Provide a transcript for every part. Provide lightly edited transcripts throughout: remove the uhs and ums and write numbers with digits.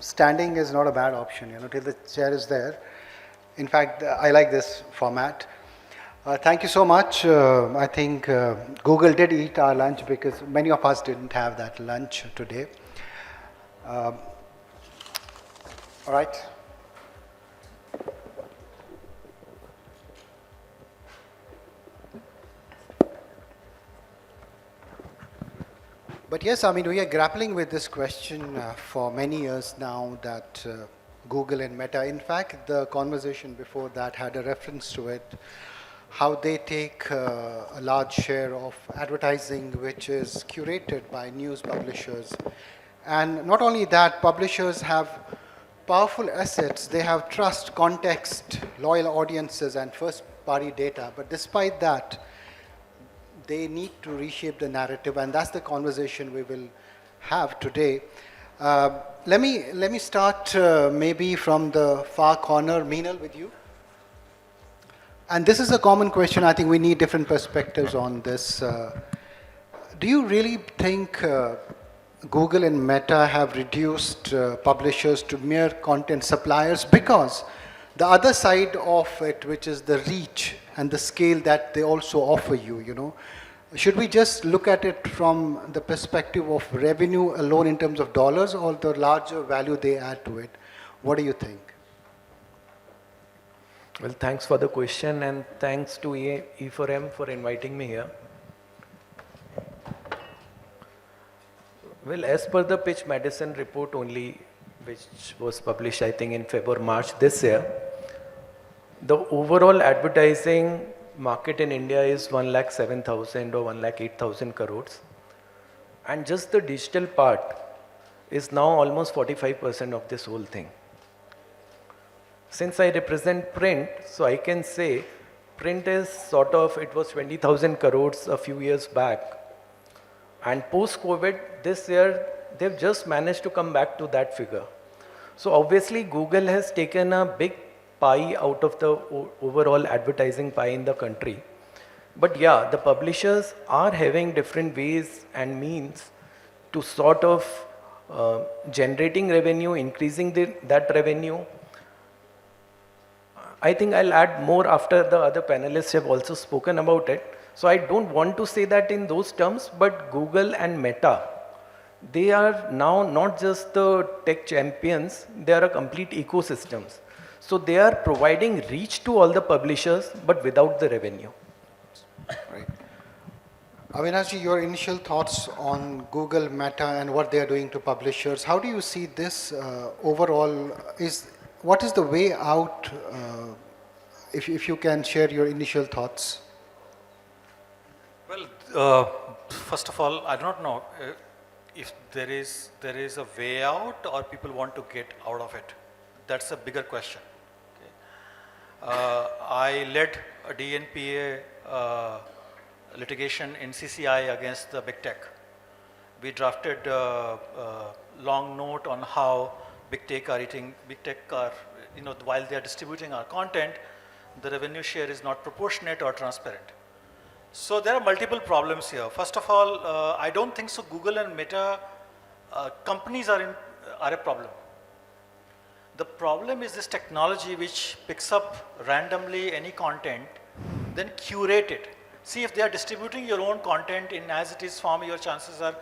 standing is not a bad option, till the chair is there. In fact, I like this format. Thank you so much. I think Google did eat our lunch because many of us didn't have that lunch today. All right. But yes, I mean, we are grappling with this question for many years now that Google and Meta, in fact, the conversation before that had a reference to it, how they take a large share of advertising which is curated by news publishers. And not only that, publishers have powerful assets. They have trust, context, loyal audiences, and first-party data. But despite that, they need to reshape the narrative, and that's the conversation we will have today. Let me start maybe from the far corner, Meenal, with you. And this is a common question. I think we need different perspectives on this. Do you really think Google and Meta have reduced publishers to mere content suppliers? Because the other side of it, which is the reach and the scale that they also offer you, should we just look at it from the perspective of revenue alone in terms of dollars, or the larger value they add to it? What do you think? Well, thanks for the question, and thanks to E4M for inviting me here. Well, as per the Pitch Medicine report only, which was published, I think, in February, March this year, the overall advertising market in India is 1,07,000 or 1,08,000 crores. And just the digital part is now almost 45% of this whole thing. Since I represent print, so I can say print is sort of, it was 20,000 crores a few years back. And post-COVID, this year, they've just managed to come back to that figure. So obviously, Google has taken a big pie out of the overall advertising pie in the country. But yeah, the publishers are having different ways and means to sort of generating revenue, increasing that revenue. I think I'll add more after the other panelists have also spoken about it. So I don't want to say that in those terms, but Google and Meta, they are now not just the tech champions, they are a complete ecosystems. So they are providing reach to all the publishers, but without the revenue. Right. Avinash, your initial thoughts on Google, Meta, and what they are doing to publishers. How do you see this overall? What is the way out, if you can share your initial thoughts? Well, first of all, I do not know if there is a way out or people want to get out of it. That's a bigger question. Okay. I led a DNPA litigation in CCI against the big tech. We drafted a long note on how big tech are, while they are distributing our content, the revenue share is not proportionate or transparent. So there are multiple problems here. First of all, I don't think so Google and Meta companies are a problem. The problem is this technology which picks up randomly any content, then curate it. See, if they are distributing your own content in as it is form, your chances are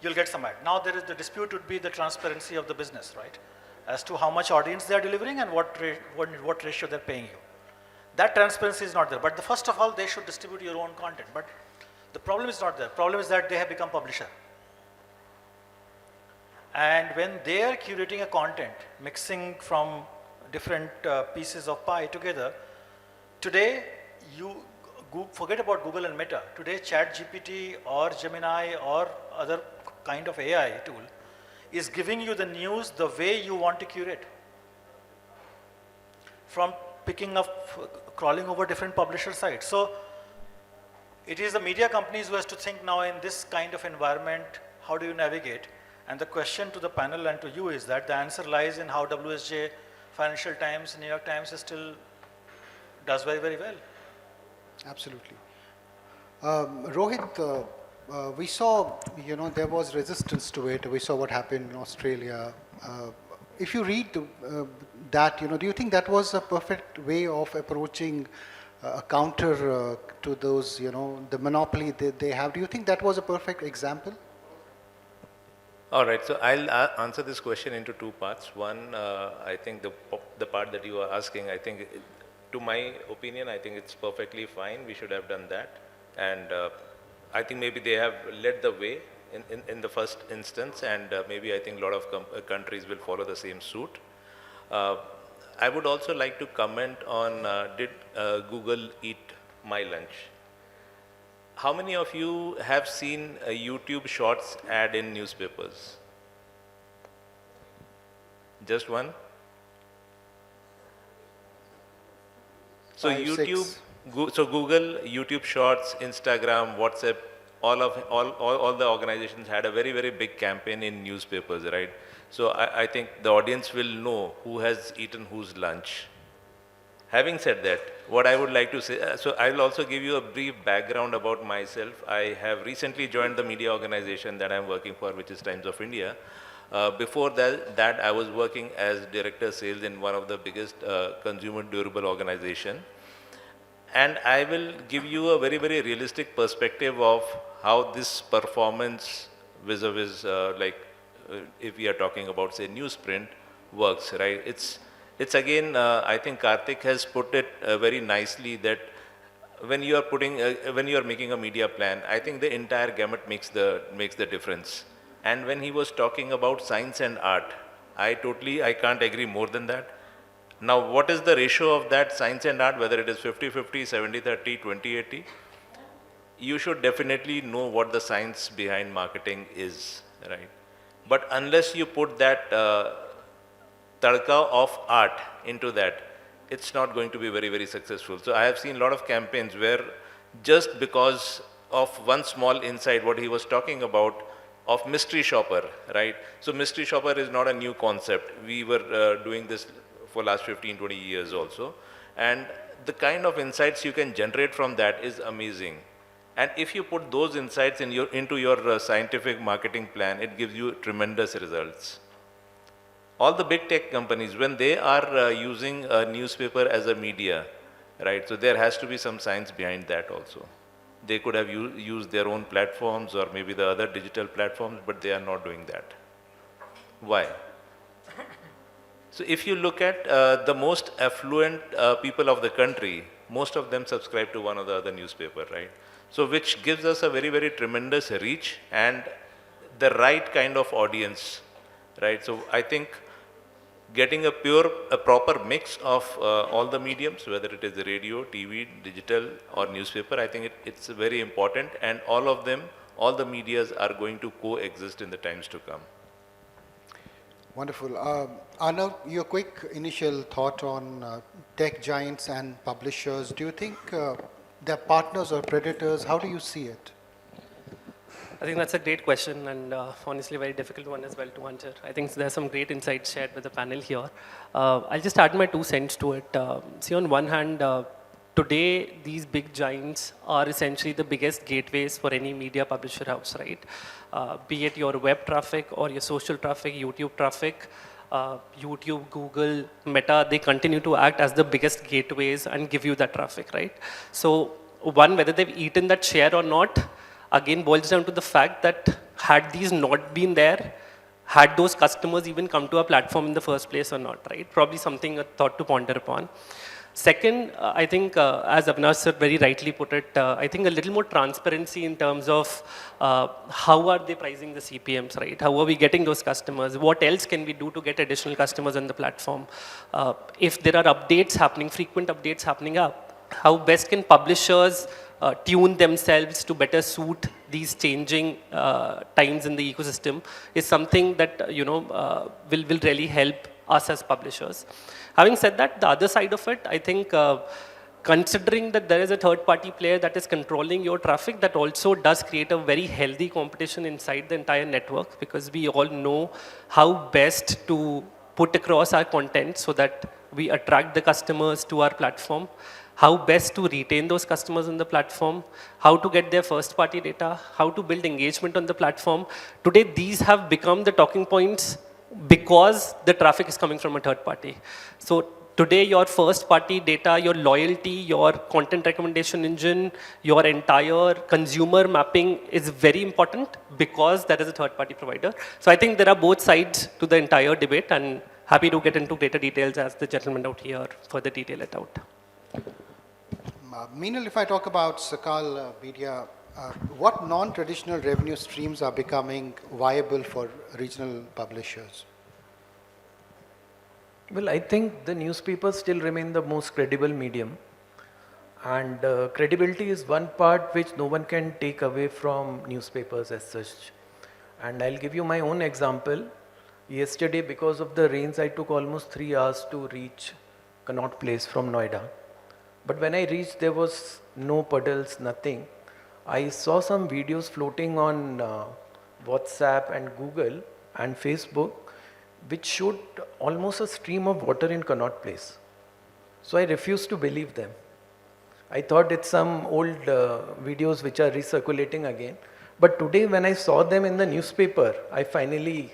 you'll get some ad. Now there is the dispute would be the transparency of the business, right? As to how much audience they are delivering and what ratio they're paying you. That transparency is not there. But first of all, they should distribute your own content. But the problem is not there. The problem is that they have become publisher. And when they are curating a content, mixing from different pieces of pie together, today you forget about Google and Meta. Today ChatGPT or Gemini or other kind of AI tool is giving you the news the way you want to curate. From picking up, crawling over different publisher sites. So it is the media companies who has to think now in this kind of environment, how do you navigate? And the question to the panel and to you is that the answer lies in how WSJ, Financial Times, New York Times still does very, very well. Absolutely. Rohit, we saw, there was resistance to it. We saw what happened in Australia. if you read that, do you think that was a perfect way of approaching a counter to those, the monopoly they have? Do you think that was a perfect example? All right, so I'll answer this question into two parts. One, I think the part that you are asking, I think, to my opinion, I think it's perfectly fine. We should have done that. And I think maybe they have led the way in the first instance, and maybe I think a lot of countries will follow the same suit. I would also like to comment on, did Google eat my lunch? How many of you have seen a YouTube Shorts ad in newspapers? Just one? So Five, YouTube, six. so Google, YouTube Shorts, Instagram, WhatsApp, all the organizations had a very, very big campaign in newspapers, right? So I think the audience will know who has eaten whose lunch. Having said that, what I would like to say, so I will also give you a brief background about myself. I have recently joined the media organization that I'm working for, which is Times of India. Before that, I was working as director sales in one of the biggest consumer durable organization. And I will give you a very, very realistic perspective of how this performance vis-a-vis, if we are talking about, say, newsprint works, right? It's again, I think Karthik has put it very nicely that when you are making a media plan, I think the entire gamut makes the difference. And when he was talking about science and art, I can't agree more than that. Now, what is the ratio of that science and art, whether it is 50-50, 70-30, 20-80? You should definitely know what the science behind marketing is, right? But unless you put that tadka of art into that, it's not going to be very, very successful. So I have seen a lot of campaigns where just because of one small insight, what he was talking about, of mystery shopper, right? So mystery shopper is not a new concept. We were doing this for last 15, 20 years also. And the kind of insights you can generate from that is amazing. And if you put those insights into your scientific marketing plan, it gives you tremendous results. All the big tech companies, when they are using a newspaper as a media, right, so there has to be some science behind that also. They could have used their own platforms or maybe the other digital platforms, but they are not doing that. Why? So if you look at the most affluent people of the country, most of them subscribe to one or the other newspaper, right? So which gives us a very, very tremendous reach and the right kind of audience, right? So I think getting a proper mix of all the mediums, whether it is radio, TV, digital or newspaper, I think it's very important, and all of them, all the medias are going to coexist in the times to come. Wonderful. Arnav, your quick initial thought on tech giants and publishers. Do you think they're partners or predators? How do you see it? I think that's a great question, and honestly a very difficult one as well to answer. I think there's some great insights shared with the panel here. I'll just add my 2 cents to it. See, on one hand, today these big giants are essentially the biggest gateways for any media publisher house, right? Be it your web traffic or your social traffic, YouTube traffic, YouTube, Google, Meta, they continue to act as the biggest gateways and give you that traffic, right? So one, whether they've eaten that share or not, again boils down to the fact that had these not been there, had those customers even come to our platform in the first place or not, right? Probably something a thought to ponder upon. Second, I think, as Avinash sir very rightly put it, I think a little more transparency in terms of how are they pricing the CPMs, right? How are we getting those customers? What else can we do to get additional customers on the platform? If there are updates happening, frequent updates happening up, how best can publishers tune themselves to better suit these changing times in the ecosystem is something that will really help us as publishers. Having said that, the other side of it, I think considering that there is a third-party player that is controlling your traffic, that also does create a very healthy competition inside the entire network, because we all know how best to put across our content so that we attract the customers to our platform, how best to retain those customers on the platform, how to get their first-party data, how to build engagement on the platform. Today, these have become the talking points because the traffic is coming from a third party. So today your first party data, your loyalty, your content recommendation engine, your entire consumer mapping is very important because that is a third party provider. So I think there are both sides to the entire debate, and happy to get into greater details as the gentleman out here further detail it out. Meenal, if I talk about Sakal Media, what non-traditional revenue streams are becoming viable for regional publishers? Well, I think the newspapers still remain the most credible medium. And credibility is one part which no one can take away from newspapers as such. And I'll give you my own example. Yesterday, because of the rains, I took almost 3 hours to reach Connaught Place from Noida. But when I reached, there was no puddles, nothing. I saw some videos floating on WhatsApp and Google and Facebook, which showed almost a stream of water in Connaught Place. So I refused to believe them. I thought it's some old videos which are recirculating again. But today when I saw them in the newspaper, I finally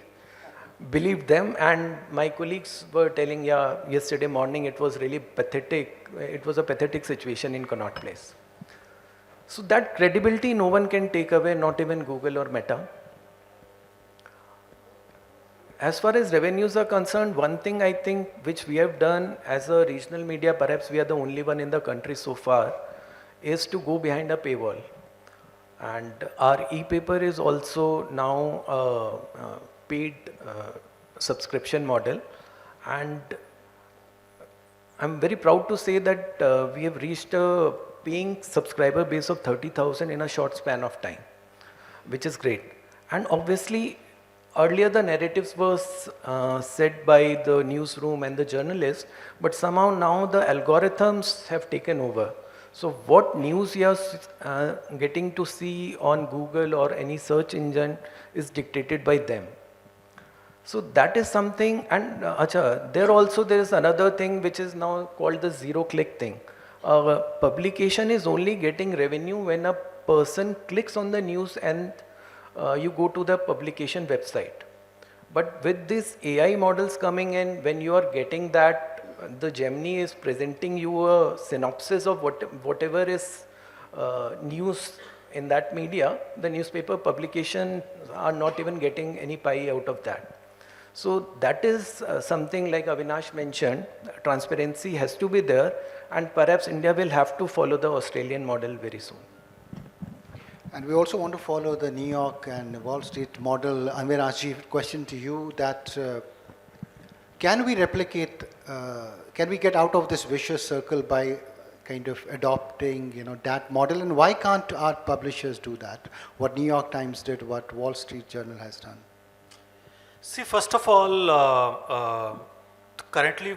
believed them, and my colleagues were telling, yeah, yesterday morning it was really pathetic. It was a pathetic situation in Connaught Place. So that credibility no one can take away, not even Google or Meta. As far as revenues are concerned, one thing I think which we have done as a regional media, perhaps we are the only one in the country so far, is to go behind a paywall. And our e-paper is also now a paid subscription model. And I'm very proud to say that we have reached a paying subscriber base of 30,000 in a short span of time, which is great. And obviously, earlier the narratives was said by the newsroom and the journalists, but somehow now the algorithms have taken over. So what news you are getting to see on Google or any search engine is dictated by them. So that is something, and there is another thing which is now called the zero-click thing. Publication is only getting revenue when a person clicks on the news and you go to the publication website. But with these AI models coming in, when you are getting that, the Gemini is presenting you a synopsis of whatever is news in that media, the newspaper publication are not even getting any pie out of that. So that is something like Avinash mentioned, transparency has to be there, and perhaps India will have to follow the Australian model very soon. And we also want to follow the New York and Wall Street model. Avinash, question to you that can we replicate, can we get out of this vicious circle by kind of adopting, that model? And why can't our publishers do that? What New York Times did, what Wall Street Journal has done? See, first of all, currently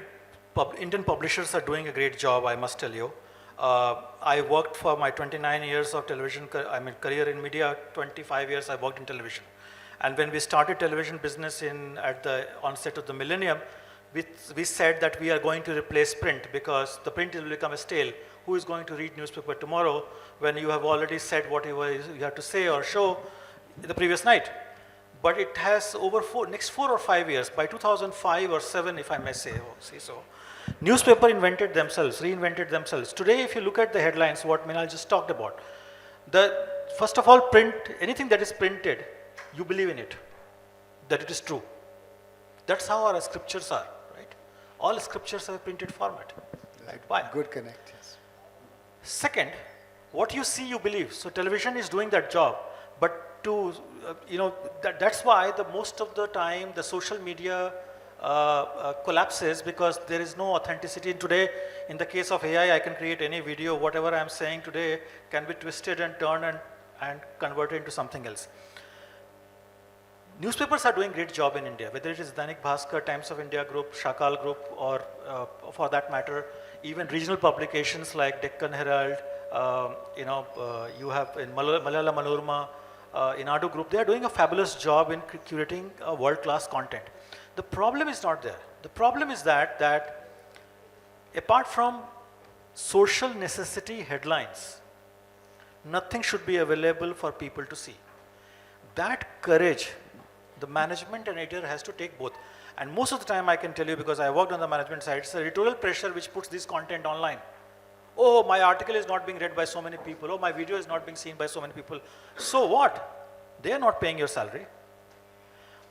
Indian publishers are doing a great job, I must tell you. I worked for my 29 years of television, career in media, 25 years I worked in television. And when we started television business at the onset of the millennium, we said that we are going to replace print because the print will become a stale. Who is going to read newspaper tomorrow when you have already said whatever you have to say or show the previous night? But it has over next 4 or 5 years, by 2005 or 7, if I may say so, newspaper invented themselves, reinvented themselves. Today, if you look at the headlines, what Meenal just talked about, first of all, print, anything that is printed, you believe in it, that it is true. That's how our scriptures are, right? All scriptures are printed format. Right? Why? Good connect, yes. Second, what you see, you believe. So television is doing that job, but that's why most of the time the social media collapses because there is no authenticity. And today, in the case of AI, I can create any video, whatever I'm saying today can be twisted and turned and converted into something else. Newspapers are doing a great job in India, whether it is Dainik Bhaskar, Times of India Group, Shakal Group, or for that matter, even regional publications like Deccan Herald, you have in Malayalam Manorama, Inadu Group, they are doing a fabulous job in curating world-class content. The problem is not there. The problem is that apart from social necessity headlines, nothing should be available for people to see. That courage The management and editor has to take both. And most of the time I can tell you, because I worked on the management side, it's the editorial pressure which puts this content online. Oh, my article is not being read by so many people. Oh, my video is not being seen by so many people. So what? They are not paying your salary.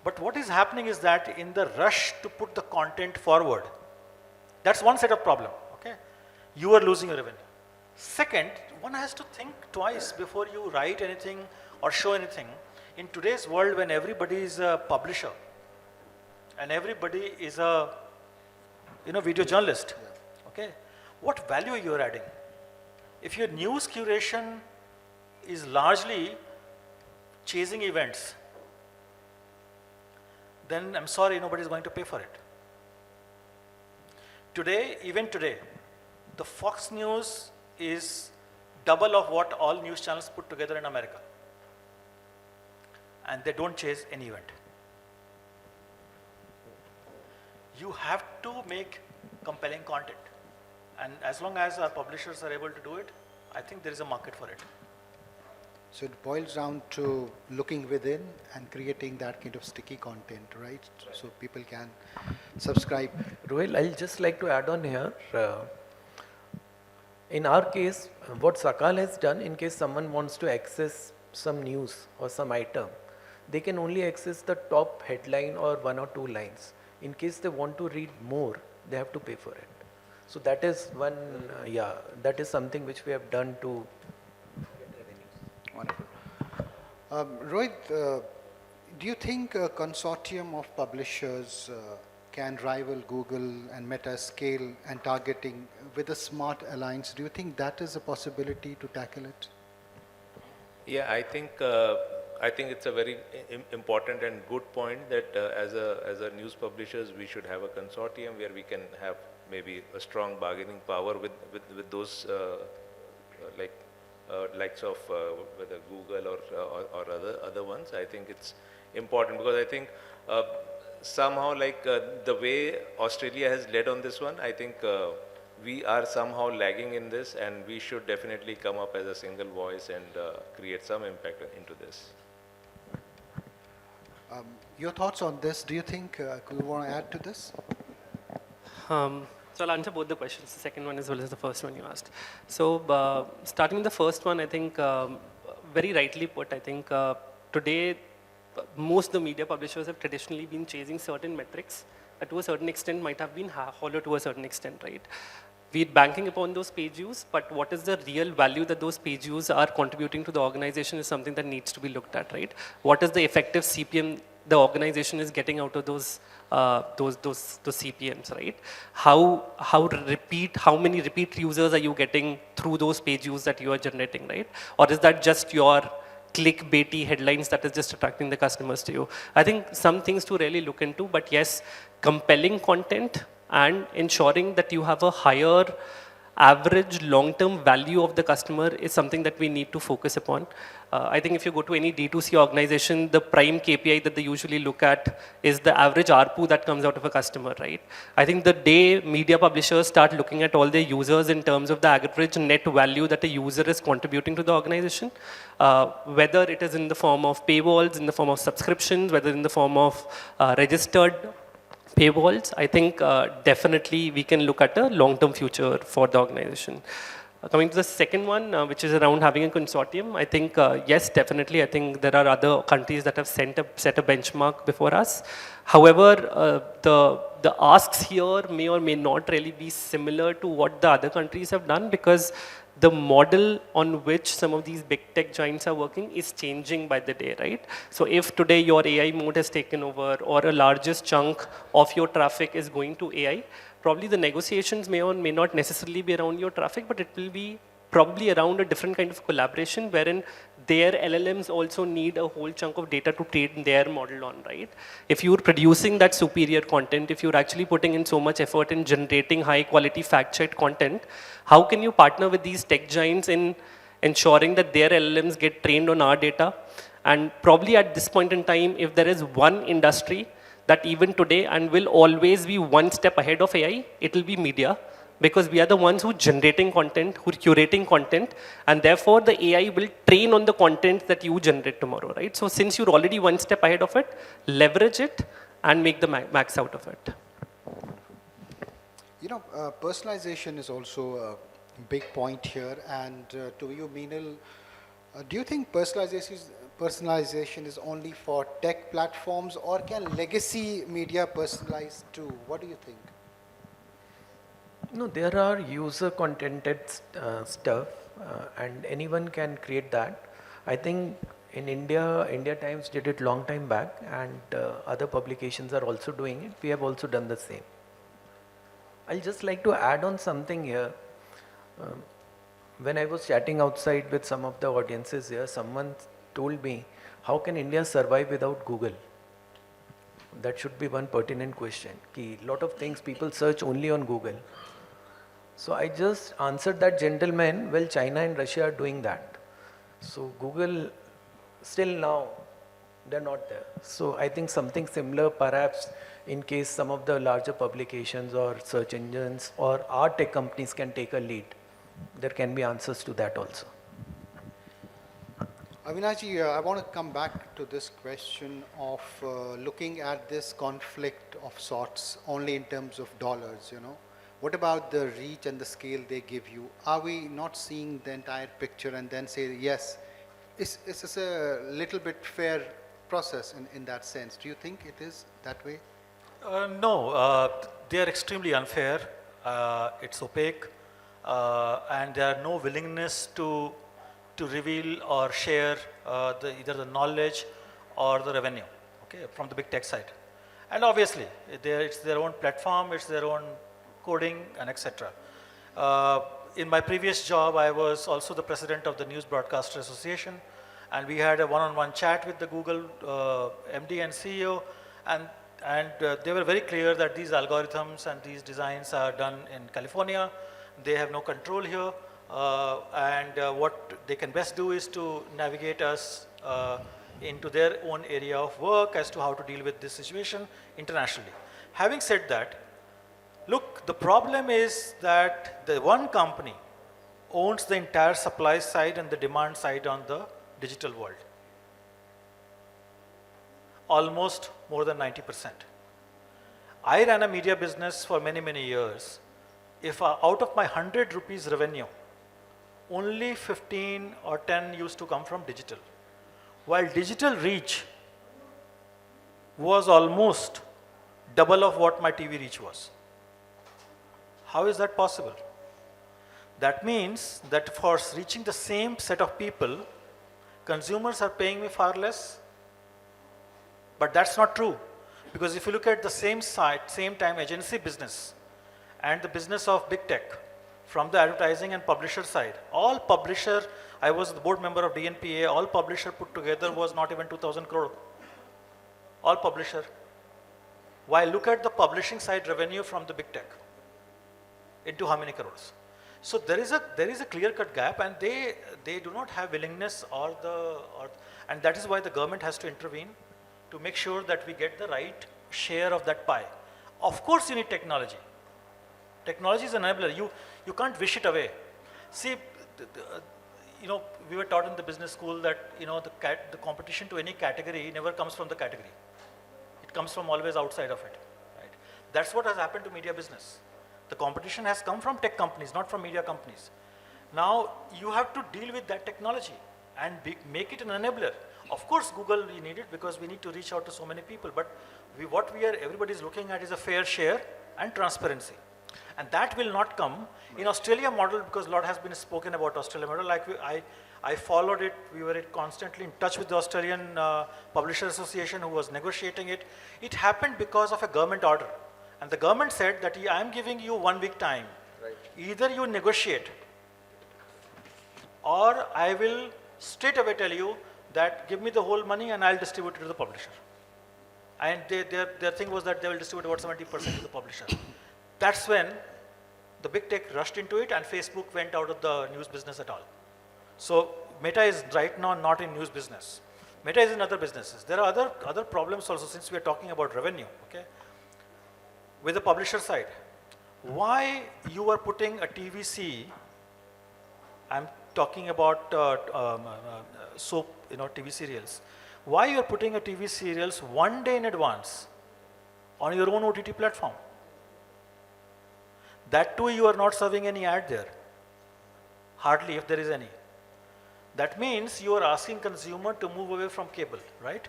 But what is happening is that in the rush to put the content forward, that's one set of problem, okay? You are losing your revenue. Second, one has to think twice before you write anything or show anything. In today's world, when everybody is a publisher and everybody is a video journalist, okay? What value you are adding? If your news curation is largely chasing events, then I'm sorry, nobody is going to pay for it. Today, even today, the Fox News is double of what all news channels put together in America. And they don't chase any event. You have to make compelling content. And as long as our publishers are able to do it, I think there is a market for it. So it boils down to looking within and creating that kind of sticky content, right? So people can subscribe. Rohil, I'll just like to add on here. In our case, what Sakal has done, in case someone wants to access some news or some item, they can only access the top headline or 1 or 2 lines. In case they want to read more, they have to pay for it. So that is one, that is something which we have done to get revenues. Wonderful. Rohit, do you think a consortium of publishers can rival Google and Meta's scale and targeting with a smart alliance? Do you think that is a possibility to tackle it? Yeah, I think it's a very important and good point that as a news publishers we should have a consortium where we can have maybe a strong bargaining power with those likes of whether Google or other ones. I think it's important because I think somehow the way Australia has led on this one, I think we are somehow lagging in this, and we should definitely come up as a single voice and create some impact into this. Your thoughts on this? Do you think you want to add to this? So I'll answer both the questions, the second one as well as the first one you asked. So starting with the first one, I think very rightly put, I think today most of the media publishers have traditionally been chasing certain metrics that to a certain extent might have been hollow to a certain extent, right? We're banking upon those page views, but what is the real value that those page views are contributing to the organization is something that needs to be looked at, right? What is the effective CPM the organization is getting out of those CPMs, right? How many repeat users are you getting through those page views that you are generating, right? Or is that just your clickbaity headlines that is just attracting the customers to you? I think some things to really look into, but yes, compelling content and ensuring that you have a higher average long-term value of the customer is something that we need to focus upon. I think if you go to any D2C organization, the prime KPI that they usually look at is the average ARPU that comes out of a customer, right? I think the day media publishers start looking at all their users in terms of the average net value that a user is contributing to the organization, whether it is in the form of paywalls, in the form of subscriptions, whether in the form of registered paywalls, I think definitely we can look at a long-term future for the organization. Coming to the second one, which is around having a consortium, I think, yes, definitely. I think there are other countries that have set a benchmark before us. However, the asks here may or may not really be similar to what the other countries have done, because the model on which some of these big tech giants are working is changing by the day, right? So if today your AI mode has taken over, or a largest chunk of your traffic is going to AI, probably the negotiations may or may not necessarily be around your traffic, but it will be probably around a different kind of collaboration wherein their LLMs also need a whole chunk of data to train their model on, right? If you're producing that superior content, if you're actually putting in so much effort in generating high quality fact-checked content, how can you partner with these tech giants in ensuring that their LLMs get trained on our data? And probably at this point in time, if there is one industry that even today and will always be one step ahead of AI, it will be media. because we are the ones who generating content, who curating content, and therefore the AI will train on the content that you generate tomorrow, right? So since you're already one step ahead of it, leverage it and make the max out of it. You know, personalization is also a big point here. And to you, Meenal, do you think personalization is only for tech platforms, or can legacy media personalize too? What do you think? No, there are user contented stuff, and anyone can create that. I think in India, India Times did it long time back, and other publications are also doing it. We have also done the same. I'll just like to add on something here. Um, when I was chatting outside with some of the audiences here, someone told me, how can India survive without Google? That should be one pertinent question. A lot of things people search only on Google. So I just answered that gentleman, well, China and Russia are doing that. So Google, still now, they're not there. So I think something similar, perhaps in case some of the larger publications or search engines or our tech companies can take a lead, there can be answers to that also. Avinashi, I want to come back to this question of looking at this conflict of sorts only in terms of dollars, you know. What about the reach and the scale they give you? Are we not seeing the entire picture and then say, yes, is this a little bit fair process in that sense? Do you think it is that way? No, they are extremely unfair. It's opaque, and there are no willingness to reveal or share either the knowledge or the revenue, okay, from the big tech side. And obviously, it's their own platform, it's their own coding, and etc. In my previous job, I was also the president of the News Broadcaster Association, and we had a one-on-one chat with the Google MD and CEO, and they were very clear that these algorithms and these designs are done in California. They have no control here, and what they can best do is to navigate us into their own area of work as to how to deal with this situation internationally. Having said that, look, the problem is that the one company owns the entire supply side and the demand side on the digital world. Almost more than 90%. I ran a media business for many, many years. If out of my 100 rupees revenue, only 15 or 10 used to come from digital, while digital reach was almost double of what my TV reach was. How is that possible? That means that for reaching the same set of people, consumers are paying me far less. But that's not true, because if you look at the same site, same time agency business and the business of big tech from the advertising and publisher side, all publisher, I was the board member of DNPA, all publisher put together was not even 2,000 crore. All publisher. While look at the publishing side revenue from the big tech, into how many crores. So there is a clear-cut gap, and they do not have willingness and that is why the government has to intervene to make sure that we get the right share of that pie. Of course you need technology. Technology is an enabler. You can't wish it away. See, we were taught in the business school that the competition to any category never comes from the category. It comes from always outside of it. Right? That's what has happened to media business. The competition has come from tech companies, not from media companies. Now you have to deal with that technology and make it an enabler. Of course, Google, we need it because we need to reach out to so many people. But everybody is looking at is a fair share and transparency. And that will not come in Australia model, because a lot has been spoken about Australia model. Like I followed it. We were constantly in touch with the Australian Publisher Association who was negotiating it. It happened because of a government order. And the government said that I am giving you 1 week time. Right. Either you negotiate or I will straight away tell you that give me the whole money and I'll distribute it to the publisher. And their thing was that they will distribute about 70% to the publisher. That's when the big tech rushed into it and Facebook went out of the news business at all. So Meta is right now not in news business. Meta is in other businesses. There are other problems also, since we are talking about revenue. Okay. With the publisher side, why you are putting a TVC, I'm talking about soap, TV serials. Why you are putting a TV serials one day in advance on your own OTT platform? That too you are not serving any ad there. Hardly, if there is any. That means you are asking consumer to move away from cable, right?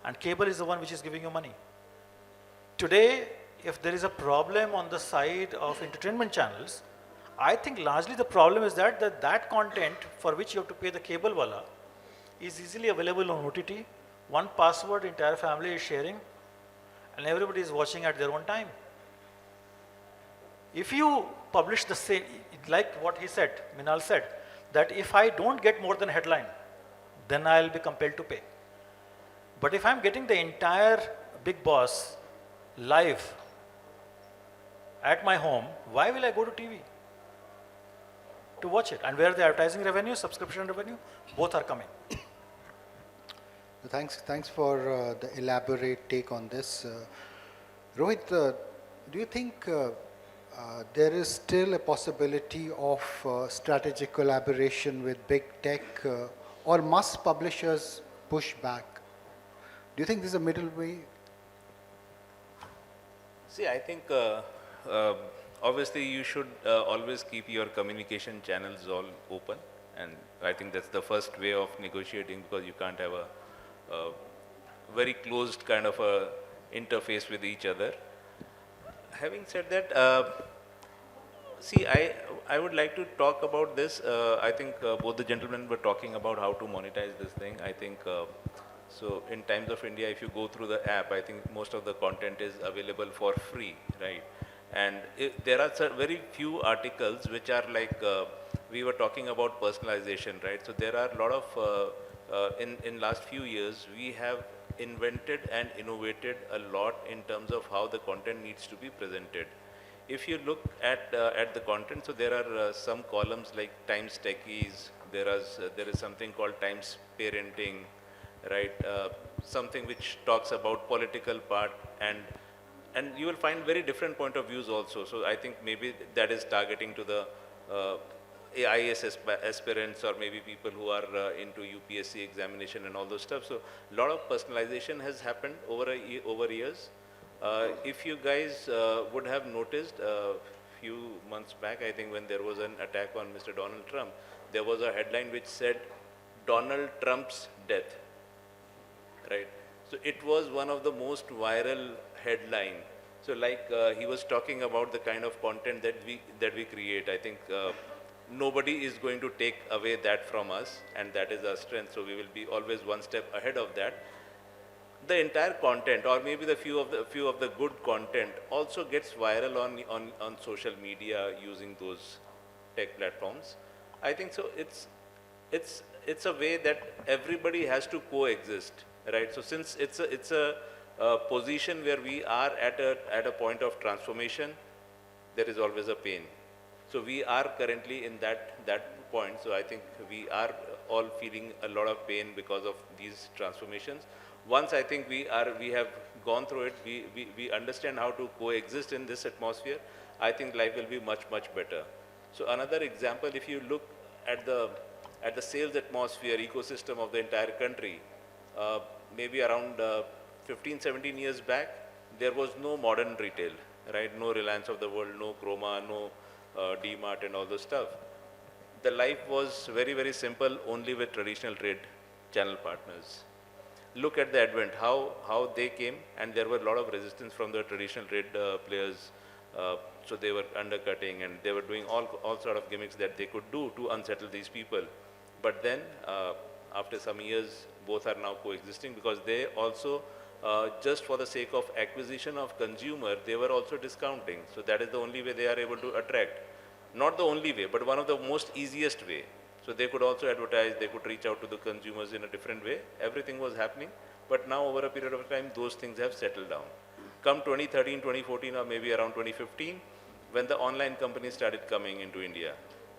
And cable is the one which is giving you money. Today, if there is a problem on the side of entertainment channels, I think largely the problem is that content for which you have to pay the cable wala is easily available on OTT. One password entire family is sharing and everybody is watching at their own time. If you publish the same, like what he said, Minal said, that if I don't get more than headline, then I'll be compelled to pay. But if I'm getting the entire Big Boss live at my home, why will I go to TV to watch it? And where the advertising revenue, subscription revenue, both are coming. Thanks for the elaborate take on this. Rohit, do you think there is still a possibility of strategic collaboration with big tech, or must publishers push back? Do you think there's a middle way? See, I think obviously you should always keep your communication channels all open, and I think that's the first way of negotiating, because you can't have a very closed kind of a interface with each other. Having said that, see, I would like to talk about this. I think both the gentlemen were talking about how to monetize this thing. I think so. In Times of India, if you go through the app, I think most of the content is available for free, right? And there are very few articles which are like we were talking about personalization, right? So there are a lot of in last few years we have invented and innovated a lot in terms of how the content needs to be presented. If you look at the content, so there are some columns like Times Techies. There is something called Times Parenting, right? Something which talks about political part, and you will find very different point of views also. So I think maybe that is targeting to the AIS aspirants, or maybe people who are into UPSC examination and all those stuff. So a lot of personalization has happened over years. If you guys would have noticed a few months back, I think when there was an attack on Mr. Donald Trump, there was a headline which said Donald Trump's death, right? So it was one of the most viral headline. So like he was talking about the kind of content that we create. I think nobody is going to take away that from us, and that is our strength. So we will be always one step ahead of that. The entire content, or maybe the few of the good content, also gets viral on social media using those tech platforms. I think so. It's a way that everybody has to coexist, right? So since it's a position where we are at a point of transformation, there is always a pain. So we are currently in that point. So I think we are all feeling a lot of pain because of these transformations. Once I think we have gone through it, we understand how to coexist in this atmosphere, I think life will be much better. So another example, if you look at the sales atmosphere ecosystem of the entire country, maybe around 15-17 years back, there was no modern retail, right? No Reliance of the world, no Chroma, no D-Mart and all those stuff. The life was very simple, only with traditional trade channel partners. Look at the advent, how they came, and there were a lot of resistance from the traditional trade players. So they were undercutting, and they were doing all sort of gimmicks that they could do to unsettle these people. But then, after some years, both are now coexisting, because they also, just for the sake of acquisition of consumer, they were also discounting. So that is the only way they are able to attract. Not the only way, but one of the most easiest way. So they could also advertise, they could reach out to the consumers in a different way. Everything was happening, but now over a period of time, those things have settled down. Come 2013, 2014, or maybe around 2015, when the online companies started coming into India,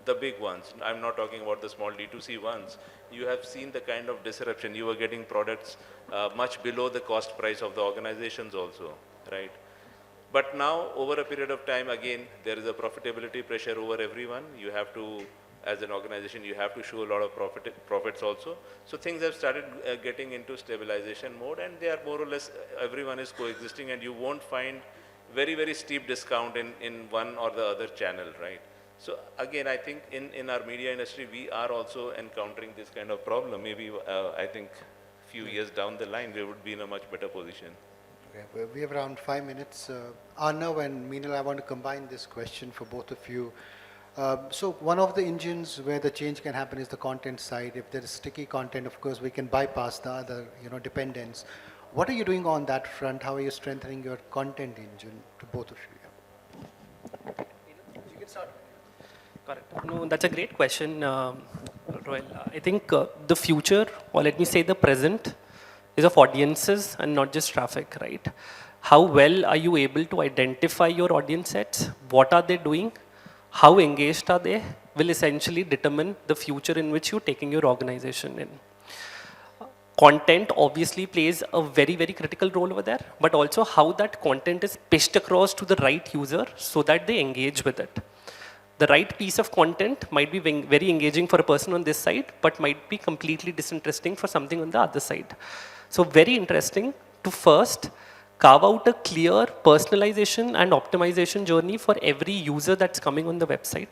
the big ones, I'm not talking about the small D2C ones, you have seen the kind of disruption. You were getting products much below the cost price of the organizations also, right? But now, over a period of time, again, there is a profitability pressure over everyone. You have to, as an organization, you have to show a lot of profits also. So things have started getting into stabilization mode, and they are more or less, everyone is coexisting, and you won't find very, very steep discount in one or the other channel, right? So again, I think in our media industry, we are also encountering this kind of problem. Maybe, I think, few years down the line, we would be in a much better position. Okay, we have around 5 minutes. Arnav and Meenal, I want to combine this question for both of you. So one of the engines where the change can happen is the content side. If there is sticky content, of course, we can bypass the other, dependence. What are you doing on that front? How are you strengthening your content engine to both of you? You can start. Correct. No, that's a great question, Royal. I think the future, or let me say the present, is of audiences and not just traffic, right? How well are you able to identify your audience sets? What are they doing? How engaged are they? Will essentially determine the future in which you're taking your organization in. Content obviously plays a very, very critical role over there, but also how that content is pitched across to the right user so that they engage with it. The right piece of content might be very engaging for a person on this side, but might be completely disinteresting for something on the other side. So very interesting to first carve out a clear personalization and optimization journey for every user that's coming on the website.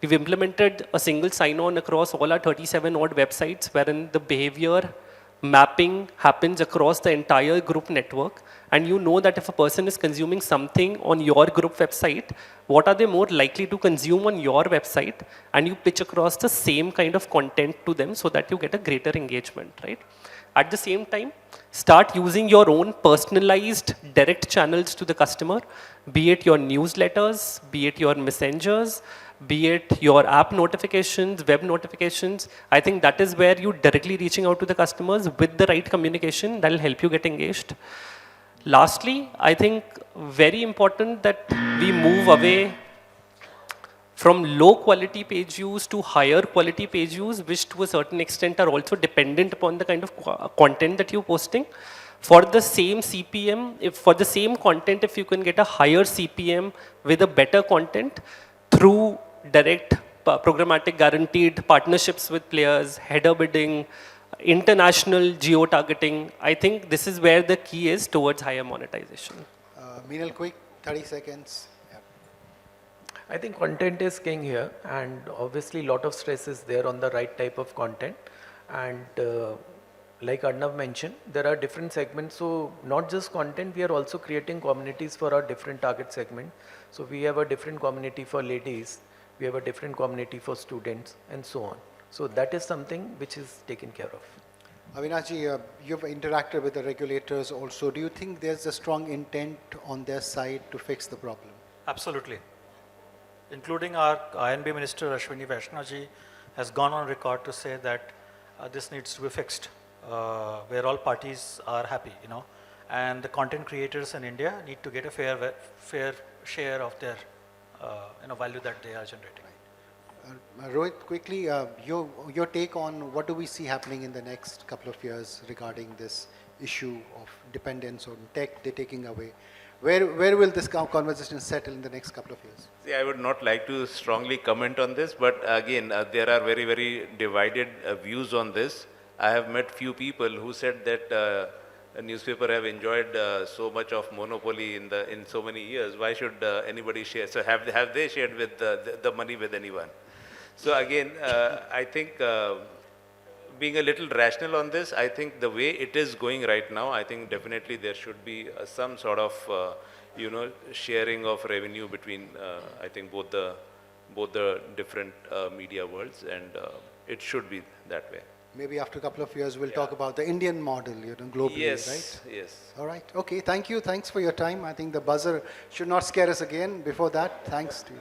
We've implemented a single sign-on across all our 37 odd websites, wherein the behavior mapping happens across the entire group network, and you know that if a person is consuming something on your group website, what are they more likely to consume on your website, and you pitch across the same kind of content to them so that you get a greater engagement, right? At the same time, start using your own personalized direct channels to the customer, be it your newsletters, be it your messengers, be it your app notifications, web notifications. I think that is where you directly reaching out to the customers with the right communication that will help you get engaged. Lastly, I think very important that we move away from low quality page views to higher quality page views, which to a certain extent are also dependent upon the kind of content that you're posting. For the same CPM, for the same content, if you can get a higher CPM with a better content through direct programmatic guaranteed partnerships with players, header bidding, international geo-targeting, I think this is where the key is towards higher monetization. Meenal, quick, 30 seconds. Yeah. I think content is king here, and obviously a lot of stress is there on the right type of content. And like Arnav mentioned, there are different segments. So not just content, we are also creating communities for our different target segment. So we have a different community for ladies, we have a different community for students, and so on. So that is something which is taken care of. Avinash, you've interacted with the regulators also. Do you think there's a strong intent on their side to fix the problem? Absolutely. Including our INB Minister Ashwini Vaishnaw has gone on record to say that this needs to be fixed, where all parties are happy, and the content creators in India need to get a fair share of their value that they are generating. Rohit, quickly, your take on what do we see happening in the next couple of years regarding this issue of dependence on tech they're taking away? Where will this conversation settle in the next couple of years? See, I would not like to strongly comment on this, but again, there are very, very divided views on this. I have met few people who said that a newspaper have enjoyed so much of monopoly in so many years. Why should anybody share? So have they shared with the money with anyone? So again, I think being a little rational on this, I think the way it is going right now, I think definitely there should be some sort of sharing of revenue between I think both the different media worlds, and it should be that way. Maybe after a couple of years, we'll talk about the Indian model, globally, yes, right? Yes. All right. Okay. Thank you. Thanks for your time. I think the buzzer should not scare us again. Before that, thanks to you.